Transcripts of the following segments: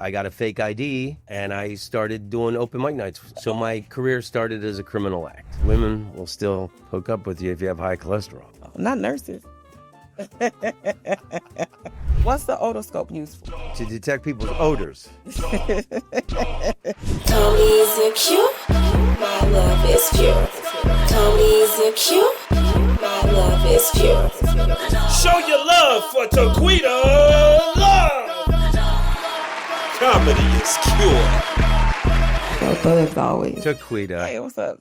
I got a fake ID, and I started doing open mic nights. So my career started as a criminal act. Women will still hook up with you if you have high cholesterol. Not nurses. What's the otoscope used for? To detect people's odors. Tony's a cute, my love is pure. Tony's a cute, my love is pure. Show your love for Taquita Love. Comedy is cure. So thugs always. Taquita. Hey, what's up?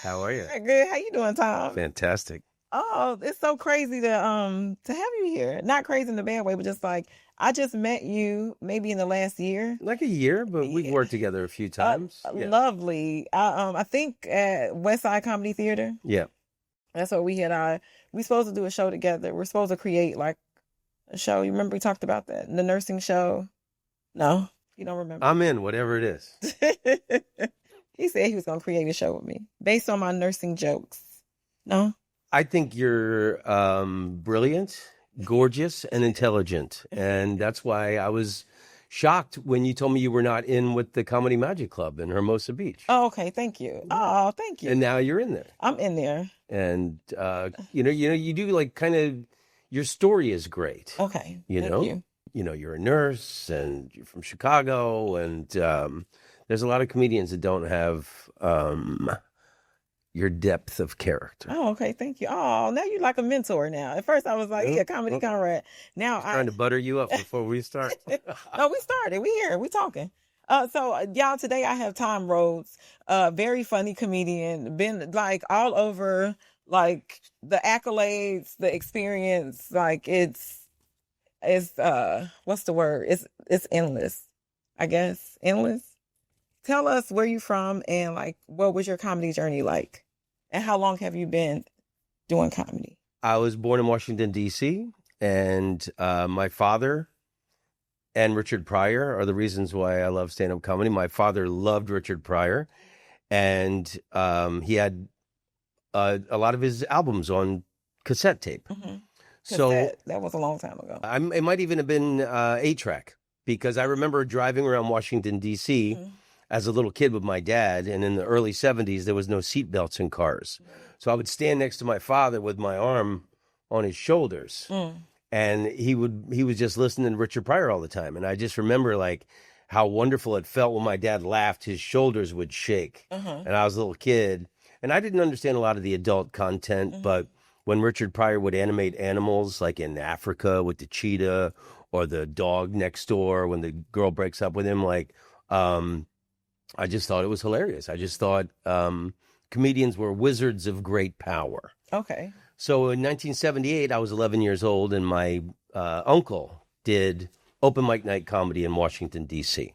How are you? Good. How you doing, Tom? Fantastic. Oh, it's so crazy to have you here. Not crazy in the bad way, but just like I just met you maybe in the last year. Like a year, but we've worked together a few times. Yeah. Lovely. I think at West Side Comedy Theater. Yeah. That's what we had. We supposed to do a show together. We're supposed to create like a show. You remember we talked about that? The nursing show? No, you don't remember. I'm in, whatever it is. He said he was going to create a show with me based on my nursing jokes. No? I think you're brilliant, gorgeous, and intelligent. And that's why I was shocked when you told me you were not in with the Comedy Magic Club in Hermosa Beach. Oh, okay. Thank you. Oh, thank you. And now you're in there. I'm in there. And, you do like kind of, your story is great. Okay. You know, you're a nurse and you're from Chicago. And there's a lot of comedians that don't have your depth of character. Oh, okay. Thank you. Oh, now you're like a mentor now. At first I was like, yeah, comedy Conrad. Now I'm trying to butter you up before we start. No, we started. We here. We talking. So y'all, today I have Tom Rhodes, very funny comedian, been like all over, like the accolades, the experience, like it's what's the word? It's endless, I guess. Endless. Tell us where you from and like what was your comedy journey like, and how long have you been doing comedy? I was born in Washington, D.C., and my father and Richard Pryor are the reasons why I love stand-up comedy. My father loved Richard Pryor, and he had a lot of his albums on cassette tape. Mm-hmm. So that was a long time ago. It might even have been 8-track, because I remember driving around Washington, D.C., as a little kid with my dad, and in the early 70s, there was no seatbelts in cars. So I would stand next to my father with my arm on his shoulders, and he was just listening to Richard Pryor all the time. And I just remember like how wonderful it felt when my dad laughed, his shoulders would shake. And I was a little kid, and I didn't understand a lot of the adult content, but when Richard Pryor would animate animals, like in Africa with the cheetah or the dog next door, when the girl breaks up with him, like, I just thought it was hilarious. I just thought comedians were wizards of great power. Okay. So in 1978, I was 11 years old, and my uncle did open mic night comedy in Washington, D.C.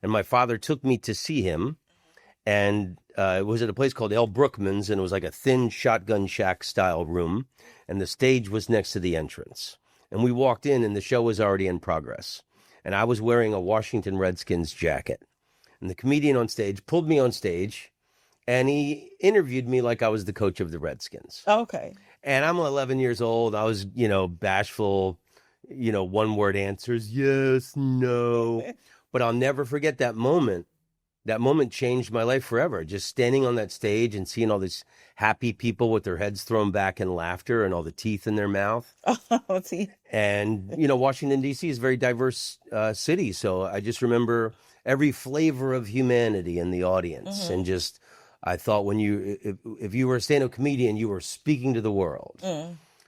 And my father took me to see him, and it was at a place called El Brookman's, and it was like a thin shotgun shack style room, and the stage was next to the entrance. And we walked in, and the show was already in progress. And I was wearing a Washington Redskins jacket. And the comedian on stage pulled me on stage, and he interviewed me like I was the coach of the Redskins. Okay. And I'm 11 years old. I was, bashful, one-word answers, yes, no. But I'll never forget that moment. That moment changed my life forever. Just standing on that stage and seeing all these happy people with their heads thrown back in laughter and all the teeth in their mouth. Oh, teeth. And, Washington, D.C. is a very diverse city. So I just remember every flavor of humanity in the audience. And just, I thought if you were a stand-up comedian, you were speaking to the world.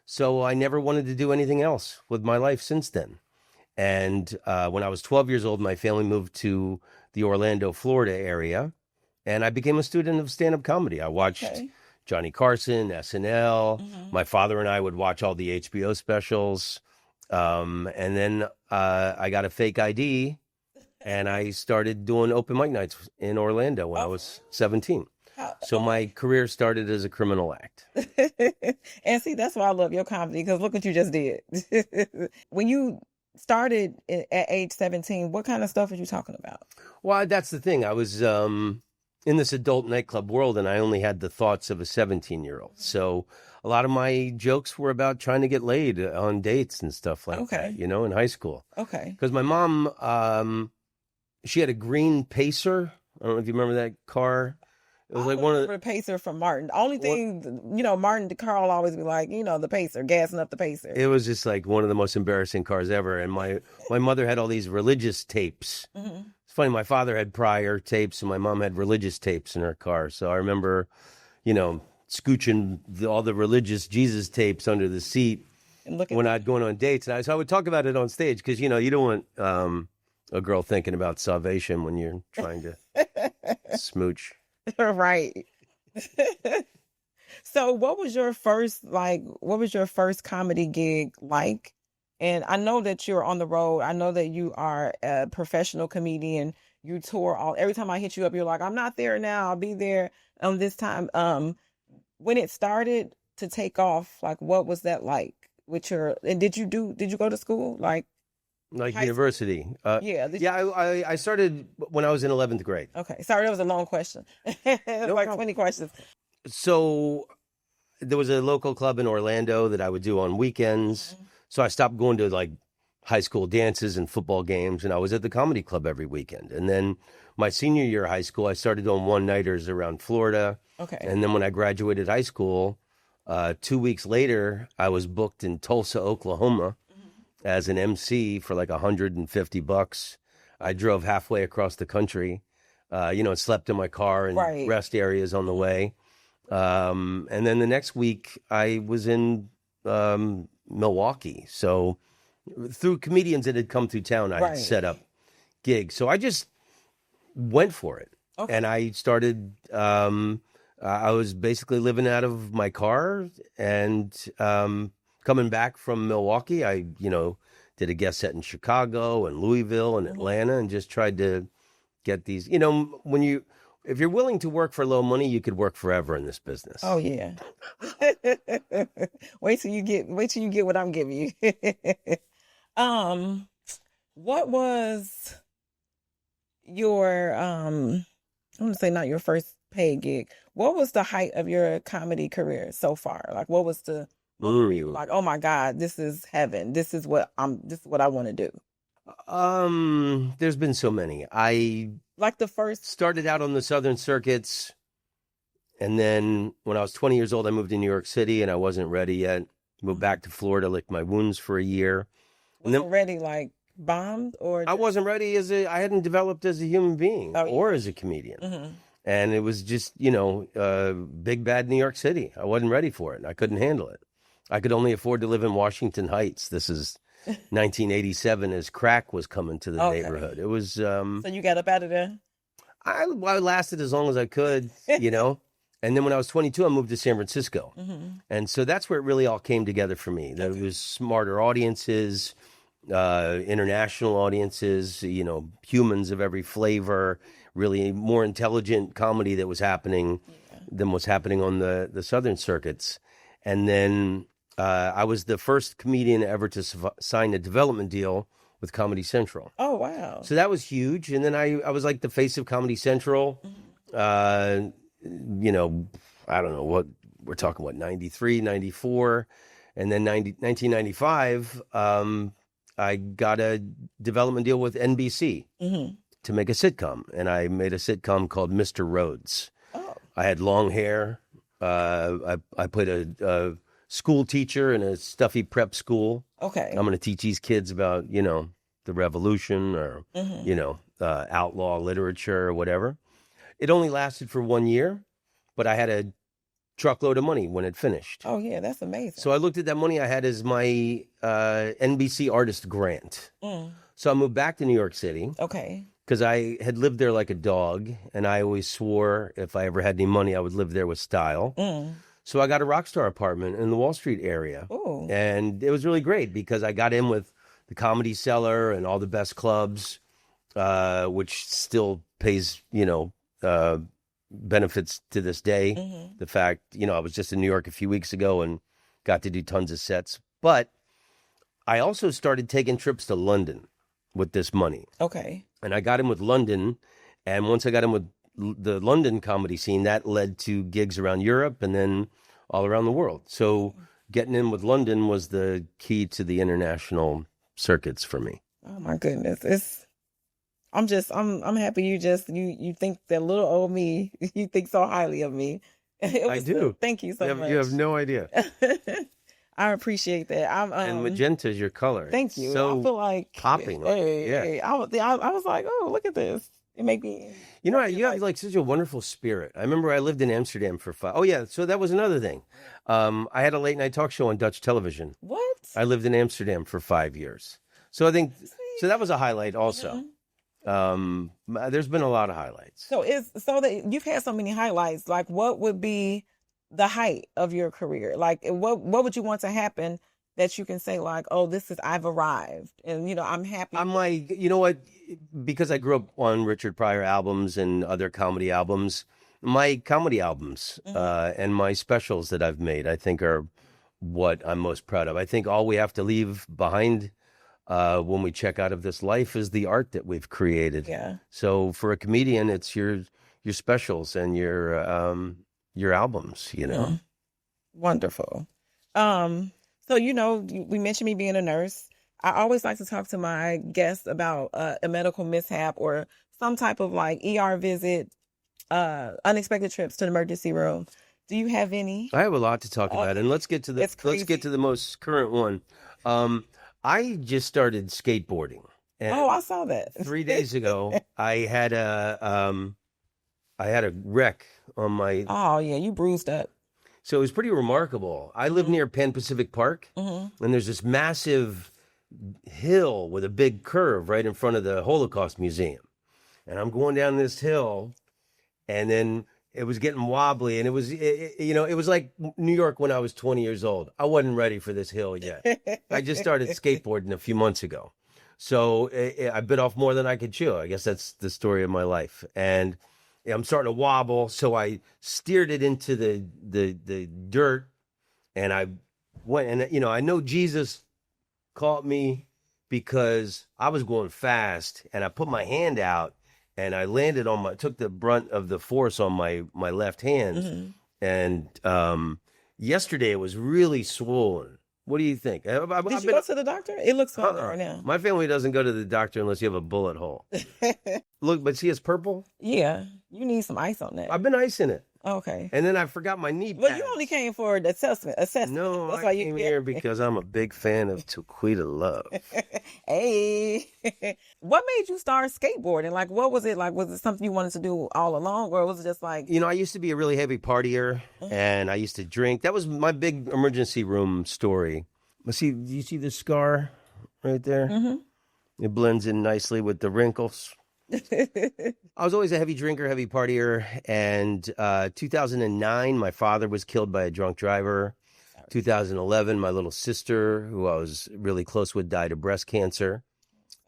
So I never wanted to do anything else with my life since then. And when I was 12 years old, my family moved to the Orlando, Florida area, and I became a student of stand-up comedy. I watched Johnny Carson, SNL. My father and I would watch all the HBO specials. And then I got a fake ID, and I started doing open mic nights in Orlando when I was 17. So my career started as a criminal act. And see, that's why I love your comedy, because look what you just did. When you started at age 17, what kind of stuff are you talking about? Well, that's the thing. I was in this adult nightclub world, and I only had the thoughts of a 17-year-old. So a lot of my jokes were about trying to get laid on dates and stuff like that, in high school. Okay. Because my mom she had a green Pacer. I don't know if you remember that car. It was like one of the Pacer from Martin. The only thing, Martin DeCarl always be like, the Pacer, gassing up the Pacer. It was just like one of the most embarrassing cars ever. And my mother had all these religious tapes. Mm-hmm. It's funny. My father had prior tapes, and my mom had religious tapes in her car. So I remember, scooching all the religious Jesus tapes under the seat when I'd go on dates. And so I would talk about it on stage because, you don't want a girl thinking about salvation when you're trying to smooch. Right. So what was your first comedy gig like? And I know that you're on the road. I know that you are a professional comedian. You tour every time I hit you up, you're like, I'm not there now. I'll be there this time. When it started to take off, like what was that like and did you go to school? Like university. I started when I was in 11th grade. Okay. Sorry, that was a long question. No, like 20 questions. So there was a local club in Orlando that I would do on weekends. Mm-hmm. So I stopped going to like high school dances and football games, and I was at the comedy club every weekend. And then my senior year of high school, I started doing one-nighters around Florida. Okay. And then when I graduated high school, 2 weeks later, I was booked in Tulsa, Oklahoma, as an MC for like $150. I drove halfway across the country, slept in my car in rest areas on the way. And then the next week I was in Milwaukee. So through comedians that had come through town, I had set up gigs. So I just went for it. Okay. And I started, I was basically living out of my car and coming back from Milwaukee, I, did a guest set in Chicago and Louisville and Atlanta and just tried to get these, if you're willing to work for low money, you could work forever in this business. Oh yeah. Wait till you get what I'm giving you. What was your, I'm going to say not your first paid gig. What was the height of your comedy career so far? Like what was the, like, oh my God, this is heaven. This is what I want to do. There's been so many. I like the first started out on the Southern circuits. And then when I was 20 years old, I moved to New York City and I wasn't ready yet. Moved back to Florida, licked my wounds for a year. Wasn't ready, like bombed or? I wasn't ready I hadn't developed as a human being or as a comedian. Mm-hmm. And it was just, big bad New York City. I wasn't ready for it. I couldn't handle it. I could only afford to live in Washington Heights. This is 1987 as crack was coming to the neighborhood. It was... so you got up out of there? I lasted as long as I could, And then when I was 22, I moved to San Francisco. Mm-hmm. And so that's where it really all came together for me. That it was smarter audiences, international audiences, humans of every flavor, really more intelligent comedy that was happening than was happening on the Southern circuits. And then I was the first comedian ever to sign a development deal with Comedy Central. Oh, wow. So that was huge. And then I was like the face of Comedy Central. I don't know what we're talking, 93, 94. And then 1995, I got a development deal with NBC to make a sitcom. And I made a sitcom called Mr. Rhodes. Oh. I had long hair. I played a school teacher in a stuffy prep school. Okay. I'm going to teach these kids about, the revolution or, outlaw literature or whatever. It only lasted for 1 year, but I had a truckload of money when it finished. Oh, yeah, that's amazing. So I looked at that money I had as my NBC artist grant. So I moved back to New York City. Okay. Because I had lived there like a dog, and I always swore if I ever had any money, I would live there with style. So I got a Rockstar apartment in the Wall Street area. Ooh. And it was really great because I got in with the Comedy Cellar and all the best clubs, which still pays, benefits to this day. Mm-hmm. The fact, I was just in New York a few weeks ago and got to do tons of sets. But I also started taking trips to London with this money. Okay. And I got in with London. And once I got in with the London comedy scene, that led to gigs around Europe and then all around the world. So getting in with London was the key to the international circuits for me. Oh my goodness. I'm happy you think that little old me, you think so highly of me. I do. Thank you so much. You have no idea. I appreciate that. And magenta is your color. Thank you. So I feel like popping. Hey, I was like, oh, look at this. It make me. You know, you have like such a wonderful spirit. I remember I lived in Amsterdam for 5. Oh yeah, so that was another thing. I had a late night talk show on Dutch television. What? I lived in Amsterdam for 5 years. So I think so that was a highlight also. There's been a lot of highlights. So that you've had so many highlights. Like, what would be the height of your career? Like, what would you want to happen that you can say like, oh, I've arrived, and I'm happy. I'm like, you know what? Because I grew up on Richard Pryor albums and other comedy albums, my comedy albums and my specials that I've made, I think are what I'm most proud of. I think all we have to leave behind when we check out of this life is the art that we've created. Yeah. So for a comedian, it's your specials and your albums, Wonderful. So, we mentioned me being a nurse. I always like to talk to my guests about a medical mishap or some type of like ER visit, unexpected trips to the emergency room. Do you have any? I have a lot to talk about, and let's get to the most current one. I just started skateboarding. And I saw that 3 days ago. I had a wreck on my. Oh yeah, you bruised up. So it was pretty remarkable. I live near Pan Pacific Park, and there's this massive hill with a big curve right in front of the Holocaust Museum. And I'm going down this hill, and then it was getting wobbly, and it was like New York when I was 20 years old. I wasn't ready for this hill yet. I just started skateboarding a few months ago. So I bit off more than I could chew. I guess that's the story of my life. And I'm starting to wobble, so I steered it into the dirt, and I went, and I know Jesus caught me because I was going fast, and I put my hand out, and I landed took the brunt of the force on my left hand, and yesterday it was really swollen. What do you think? Did you go to the doctor? It looks fine right now. My family doesn't go to the doctor unless you have a bullet hole. Look, but see, it's purple. Yeah, you need some ice on that. I've been icing it. Okay. And then I forgot my knee pads. Well, you only came for the assessment. No, that's I came here because I'm a big fan of Taquita Love. Hey. What made you start skateboarding? Like, what was it like? Was it something you wanted to do all along, or was it just like... I used to be a really heavy partier, and I used to drink. That was my big emergency room story. Do you see the scar right there? Mm-hmm. It blends in nicely with the wrinkles. I was always a heavy drinker, heavy partier, and 2009, my father was killed by a drunk driver. 2011, my little sister, who I was really close with, died of breast cancer.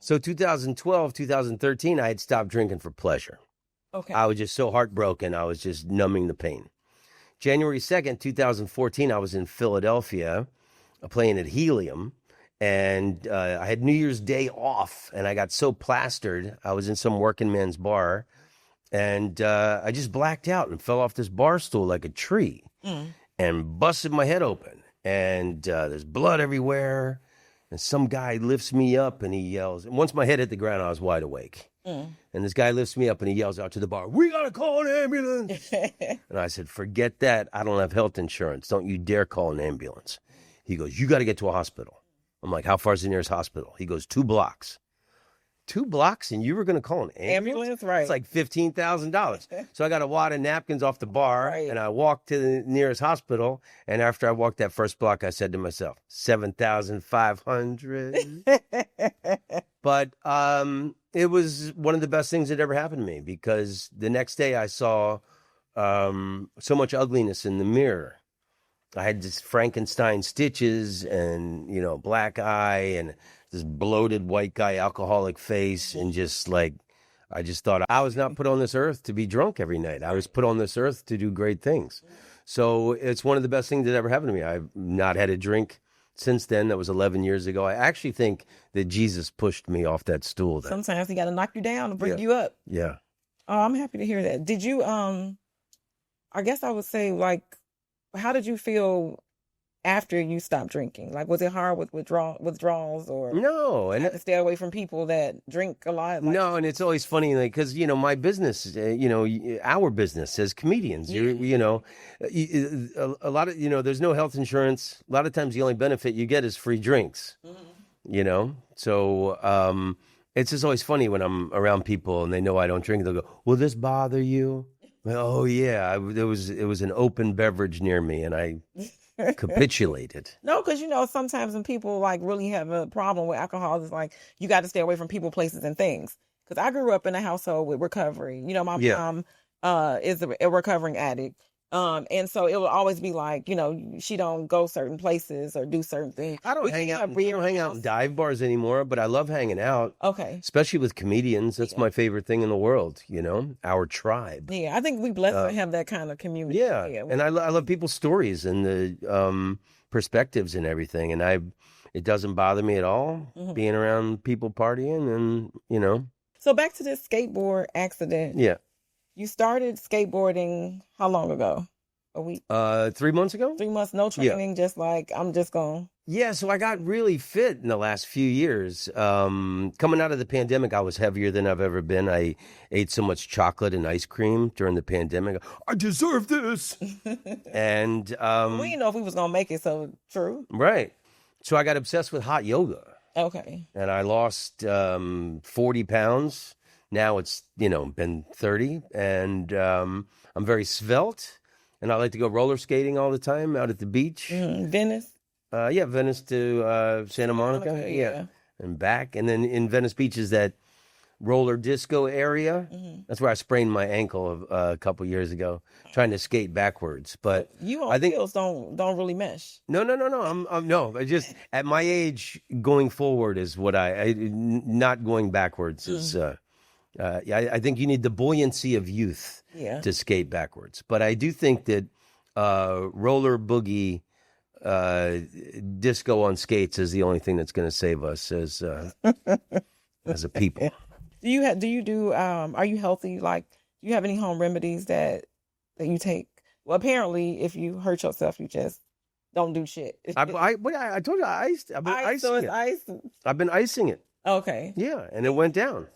So 2012, 2013, I had stopped drinking for pleasure. Okay. I was just so heartbroken. I was just numbing the pain. January 2nd, 2014, I was in Philadelphia playing at Helium. And I had New Year's Day off, and I got so plastered. I was in some working man's bar, and I just blacked out and fell off this bar stool like a tree and busted my head open. And there's blood everywhere. And some guy lifts me up, and he yells. And once my head hit the ground, I was wide awake. And this guy lifts me up, and he yells out to the bar, "We got to call an ambulance." And I said, "Forget that. I don't have health insurance. Don't you dare call an ambulance." He goes, "You got to get to a hospital." I'm like, "How far is the nearest hospital?" He goes, 2 blocks. 2 blocks, and you were going to call an ambulance? Right. It's like $15,000. So I got a wad of napkins off the bar, and I walked to the nearest hospital. And after I walked that first block, I said to myself, 7,500. But it was one of the best things that ever happened to me, because the next day I saw so much ugliness in the mirror. I had this Frankenstein stitches and, black eye and this bloated white guy alcoholic face, and just like, I just thought I was not put on this earth to be drunk every night. I was put on this earth to do great things. So it's one of the best things that ever happened to me. I've not had a drink since then. That was 11 years ago. I actually think that Jesus pushed me off that stool. Sometimes he got to knock you down to bring you up. Yeah. Oh, I'm happy to hear that. Did you, I guess I would say, like, how did you feel after you stopped drinking? Like, was it hard with withdrawals, or No, and have to stay away from people that drink a lot? Like, no, and it's always funny, like, because my business, our business as comedians, a lot of there's no health insurance. A lot of times, the only benefit you get is free drinks. So it's just always funny when I'm around people and they know I don't drink. They'll go, "Will this bother you?" Oh yeah, it was an open beverage near me, and I capitulated. No, because sometimes when people like really have a problem with alcohol, it's like you got to stay away from people, places, and things. Because I grew up in a household with recovery. My mom is a recovering addict, and so it will always be like she don't go certain places or do certain things. I don't hang out in dive bars anymore, but I love hanging out. Okay, especially with comedians. That's my favorite thing in the world. Our tribe. Yeah, I think we blessed to have that kind of community. Yeah, and I love people's stories and the perspectives and everything. And it doesn't bother me at all being around people partying and So back to this skateboard accident. Yeah. You started skateboarding how long ago? A week? 3 months ago. 3 months, no training, just like I'm just going. Yeah, so I got really fit in the last few years. Coming out of the pandemic, I was heavier than I've ever been. I ate so much chocolate and ice cream during the pandemic. I deserve this. And we didn't know if we was gonna make it, so true. Right. So I got obsessed with hot yoga. Okay. And I lost 40 pounds. Now it's, been 30. And I'm very svelte. And I like to go roller skating all the time out at the beach. Venice? Venice to Santa Monica. Yeah. And back. And then in Venice Beach is that roller disco area. That's where I sprained my ankle a couple years ago trying to skate backwards. But I think heels don't really mesh. No. I just at my age going forward is what I not going backwards is. I think you need the buoyancy of youth to skate backwards. But I do think that roller boogie disco on skates is the only thing that's going to save us as a people. Are you healthy? Like, do you have any home remedies that you take? Well, apparently, if you hurt yourself, you just don't do shit. I told you I iced. I've been icing it. Ice? I've been icing it. Okay. Yeah, and it went down.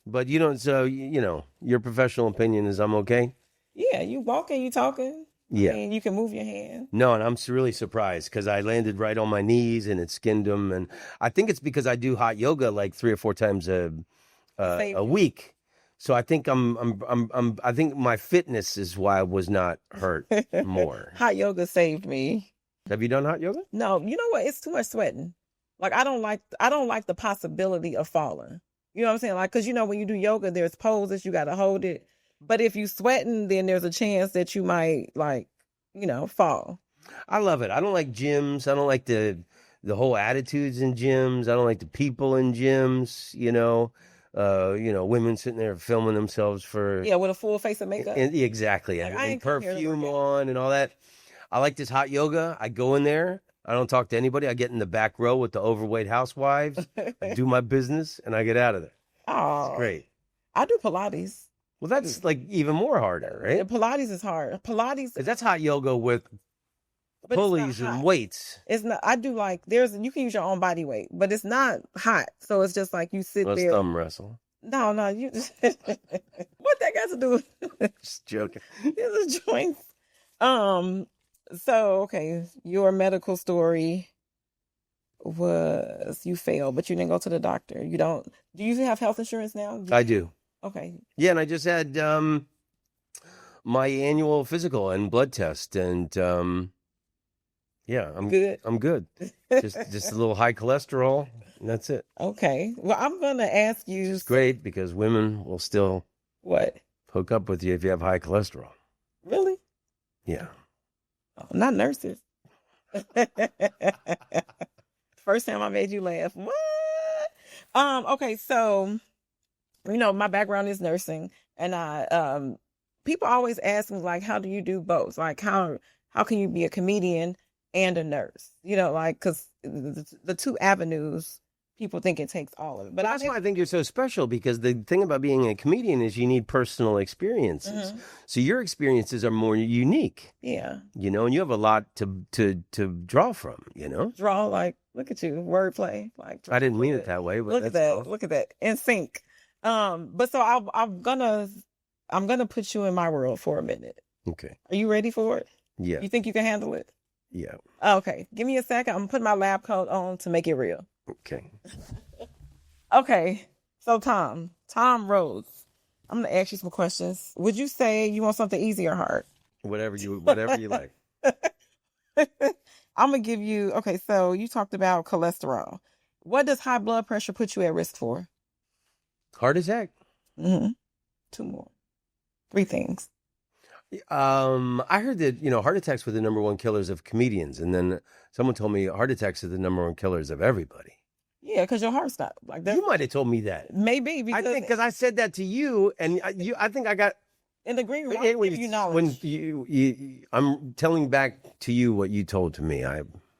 But your professional opinion is I'm okay? Yeah, you walking, you talking. Yeah. I mean, you can move your hand. No, and I'm really surprised because I landed right on my knees and it skinned them. And I think it's because I do hot yoga like 3 or 4 times a week. So I think I think my fitness is why I was not hurt more. Hot yoga saved me. Have you done hot yoga? No, you know what? It's too much sweating. Like I don't like the possibility of falling. You know what I'm saying? Like, because when you do yoga, there's poses, you got to hold it. But if you sweating, then there's a chance that you might fall. I love it. I don't like gyms. I don't like the whole attitudes in gyms. I don't like the people in gyms. Women sitting there filming themselves with a full face of makeup. Exactly, and perfume on and all that. I like this hot yoga. I go in there. I don't talk to anybody. I get in the back row with the overweight housewives, do my business, and I get out of there. Oh, it's great. I do Pilates. Well, that's like even more harder, right? Yeah, Pilates is hard. Pilates, because that's hot yoga with pulleys and weights. It's not. I do you can use your own body weight, but it's not hot. So it's just like you sit there. Thumb wrestle. No, you. What that got to do with? Just joking. It's a joint. So, okay, your medical story was you failed, but you didn't go to the doctor. Do you have health insurance now? I do. Okay. Yeah, and I just had my annual physical and blood test, and I'm good. I'm good. just a little high cholesterol, and that's it. Okay. Well, I'm going to ask you. It's great because women will still hook up with you if you have high cholesterol. Really? Yeah. Oh, not nurses. First time I made you laugh. What? Okay, so my background is nursing, and I people always ask me like, how do you do both? Like how can you be a comedian and a nurse? Because the two avenues people think it takes all of it. But That's why I think you're so special, because the thing about being a comedian is you need personal experiences. So your experiences are more unique. Yeah. You know, and you have a lot to draw from, you know? Draw, like, look at you, wordplay. Like, I didn't mean it that way, but look at that. Look at that. In sync. But so I'm gonna put you in my world for a minute. Okay. Are you ready for it? Yeah. You think you can handle it? Yeah. Okay. Give me a second. I'm gonna put my lab coat on to make it real. Okay. Okay. So Tom Rhodes, I'm gonna ask you some questions. Would you say you want something easy or hard? Whatever you like. I'm gonna give you. Okay. So you talked about cholesterol. What does high blood pressure put you at risk for? Heart attack. 2 more. 3 things. I heard that, heart attacks were the number one killers of comedians, and then someone told me heart attacks are the number one killers of everybody. Yeah, because your heart stopped like that. You might have told me that. Maybe because I think because I said that to you, and I think I got in the green room. I give you knowledge. When I'm telling back to you what you told to me.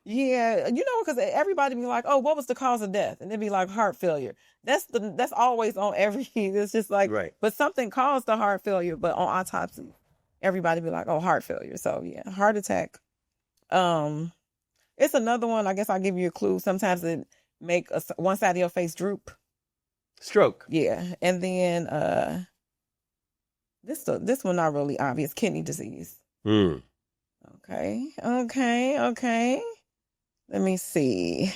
Yeah, because everybody be like, "Oh, what was the cause of death?" And they'd be like, "Heart failure." That's always on every. It's just like, right. But something caused the heart failure. But on autopsy, everybody be like, "Oh, heart failure." So yeah, heart attack. It's another one. I guess I'll give you a clue. Sometimes it make one side of your face droop. Stroke. Yeah, and then this one not really obvious. Kidney disease. Okay. Let me see.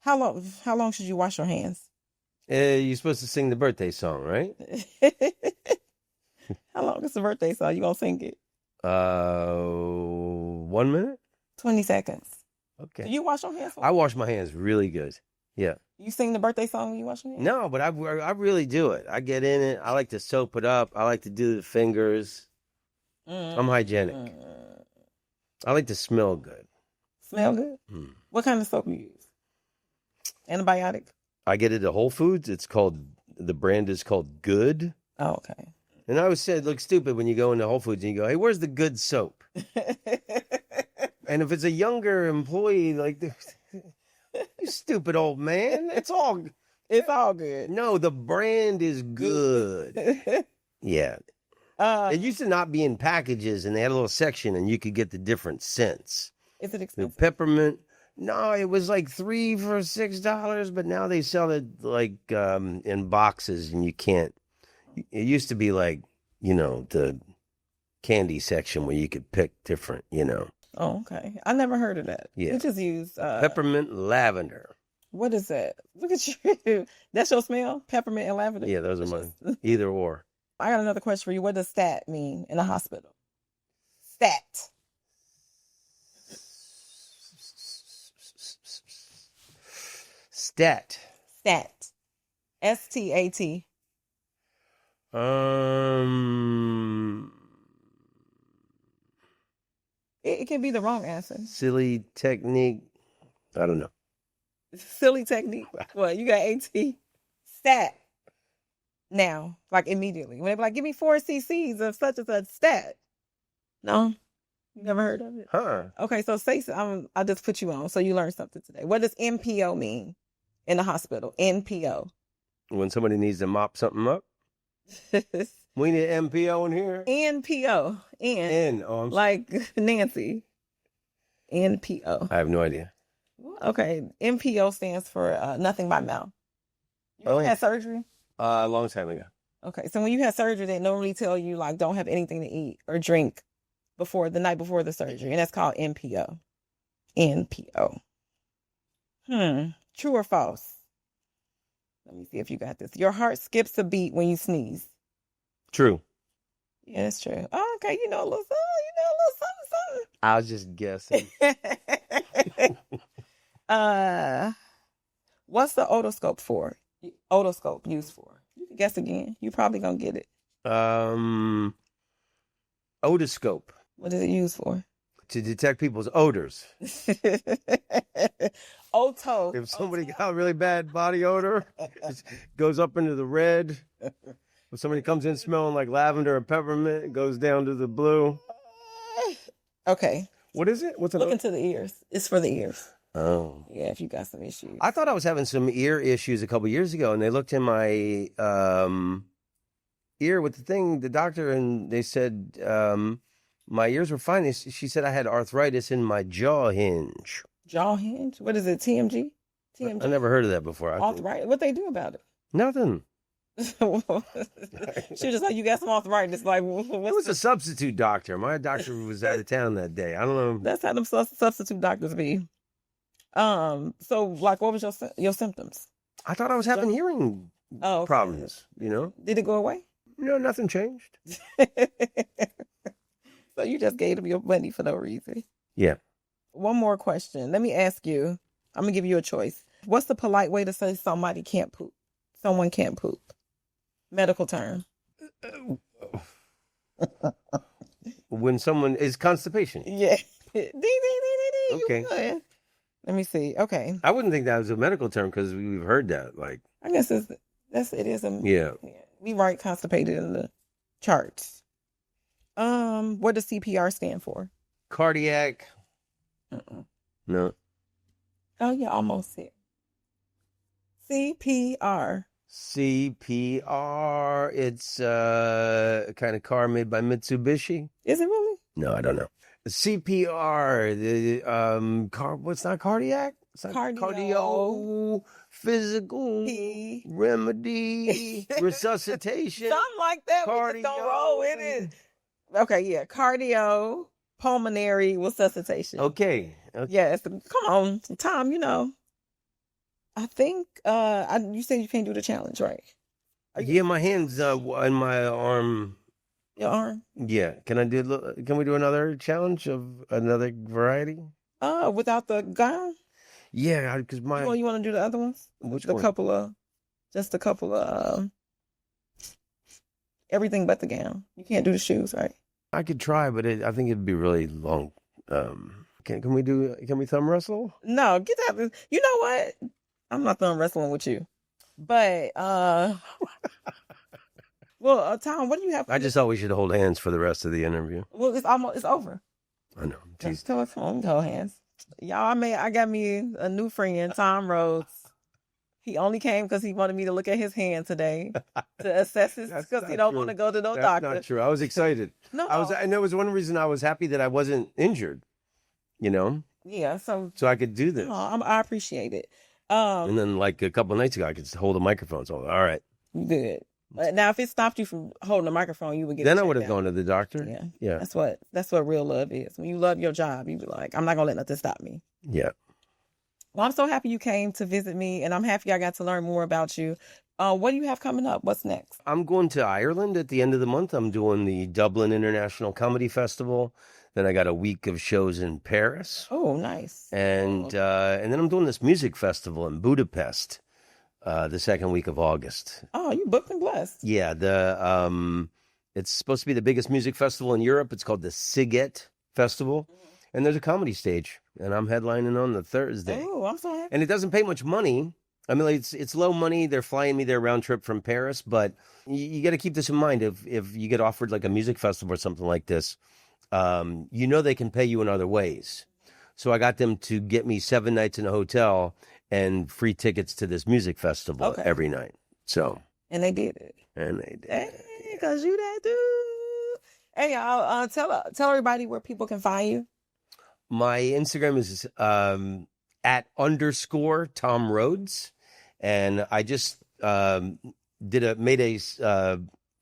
How long should you wash your hands? You're supposed to sing the birthday song, right? How long is the birthday song? You gonna sing it? 1 minute? 20 seconds. Okay. Do you wash your hands? I wash my hands really good. Yeah. You sing the birthday song when you wash your hands? No, but I really do it. I get in it. I like to soap it up. I like to do the fingers. I'm hygienic. I like to smell good. Smell good? What kind of soap you use? Antibiotic? I get it at Whole Foods. The brand is called Good. Oh, okay. And I always said it looks stupid when you go into Whole Foods and you go, "Hey, where's the Good soap?" And if it's a younger employee, like, "You stupid old man. It's all good." No, the brand is Good. Yeah. It used to not be in packages, and they had a little section, and you could get the different scents. Is it expensive? The peppermint. No, it was like $3 for $6, but now they sell it like in boxes, and you can't. It used to be like, the candy section where you could pick different, Oh, okay. I never heard of that. Yeah. We just use peppermint lavender. What is that? Look at you. That's your smell? Peppermint and lavender? Yeah, those are mine. Either or. I got another question for you. What does stat mean in a hospital? Stat. Stat. STAT. It can be the wrong answer. Silly technique. I don't know. Silly technique. What? You got AT? Stat. Now, like immediately. When they be like, "Give me 4 cc's of such and such," stat. No? You never heard of it? Huh. Okay, so I just put you on, so you learned something today. What does NPO mean in the hospital? NPO. When somebody needs to mop something up? We need NPO in here? NPO. N. Oh, like Nancy. NPO. I have no idea. Okay, NPO stands for nothing by mouth. You had surgery? A long time ago. Okay, so when you had surgery, they normally tell you, like, don't have anything to eat or drink the night before the surgery, and that's called NPO. NPO. True or false? Let me see if you got this. Your heart skips a beat when you sneeze. True. Yeah, that's true. Oh, okay, a little something. I was just guessing. What's the otoscope for? Otoscope used for? You can guess again. You probably gonna get it. Otoscope. What is it used for? To detect people's odors. Oto. If somebody got a really bad body odor, it goes up into the red. If somebody comes in smelling like lavender or peppermint, it goes down to the blue. Okay. What is it? What's Look into the ears. It's for the ears. Oh. Yeah, if you got some issues. I thought I was having some ear issues a couple years ago, and they looked in my ear with the doctor, and they said my ears were fine. She said I had arthritis in my jaw hinge. Jaw hinge? What is it? TMG? I never heard of that before. Arthritis? What they do about it? Nothing. She was just like, you got some arthritis. Like, It was a substitute doctor. My doctor was out of town that day. I don't know. That's how them substitute doctors be. So like, what was your symptoms? I thought I was having hearing problems, you know? Did it go away? No, nothing changed. So you just gave them your money for no reason. Yeah. One more question. Let me ask you. I'm going to give you a choice. What's the polite way to say somebody can't poop? Someone can't poop. Medical term. When someone is constipation. Yeah. Ding, ding, ding, ding, ding. Okay. Let me see. Okay. I wouldn't think that was a medical term because we've heard that. Like, I guess it is. Yeah. We write constipated in the charts. What does CPR stand for? Cardiac. No. Oh, yeah, almost it. CPR. CPR. It's a kind of car made by Mitsubishi. Is it really? No, I don't know. CPR. What's not cardiac? It's not cardio. Physical remedy. Resuscitation. Something like that. We just don't roll with it. Okay, yeah. Cardio. Pulmonary resuscitation. Okay. Yes. Come on, Tom, you know. I think you said you can't do the challenge, right? Yeah, my hands on my arm. Your arm? Yeah. Can we do another challenge of another variety? Without the gown? Yeah, because You want to do the other ones? Which one? Just a couple of everything but the gown. You can't do the shoes, right? I could try, but I think it'd be really long. Can we thumb wrestle? No, get that. You know what? I'm not thumb wrestling with you. But well, Tom, what do you have? I just thought we should hold hands for the rest of the interview. Well, it's over. I know. Just hold hands. Y'all, I got me a new friend, Tom Rhodes. He only came because he wanted me to look at his hand today to assess his, because he don't want to go to no doctor. That's not true. I was excited. No, and that was one reason I was happy that I wasn't injured. You know. Yeah. So I could do this. I appreciate it. And then, like a couple of nights ago, I could hold a microphone. So all right. Good. Now, if it stopped you from holding a microphone, you would get. Then I would have gone to the doctor. Yeah. That's what real love is. When you love your job, you be like, I'm not gonna let nothing stop me. Yeah. Well, I'm so happy you came to visit me, and I'm happy I got to learn more about you. What do you have coming up? What's next? I'm going to Ireland at the end of the month. I'm doing the Dublin International Comedy Festival. Then I got a week of shows in Paris. Oh, nice. And then I'm doing this music festival in Budapest the second week of August. Oh, you booked and blessed. Yeah, it's supposed to be the biggest music festival in Europe. It's called the Sziget Festival. And there's a comedy stage, and I'm headlining on the Thursday. Oh, I'm so happy. And it doesn't pay much money. I mean, it's low money. They're flying me there round trip from Paris, but you got to keep this in mind. If you get offered like a music festival or something like this, they can pay you in other ways. So I got them to get me 7 nights in a hotel and free tickets to this music festival every night. So and they did it. Hey, because you that dude. Hey, y'all, tell everybody where people can find you. My Instagram is at _Tom Rhodes, and I just made a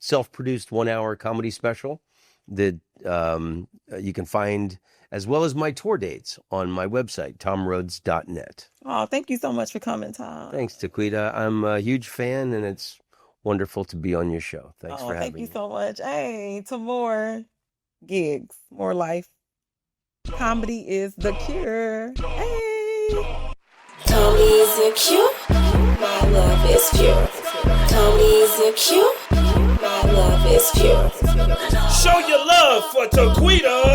self-produced 1-hour comedy special that you can find, as well as my tour dates, on my website, tomrhodes.net. Oh, thank you so much for coming, Tom. Thanks, Taquita. I'm a huge fan, and it's wonderful to be on your show. Thanks for having me. Thank you so much. Hey, to more gigs, more life. Comedy is the cure. Hey. Tony's a cure. My love is pure. Tony's a cure. My love is pure. Show your love for Taquita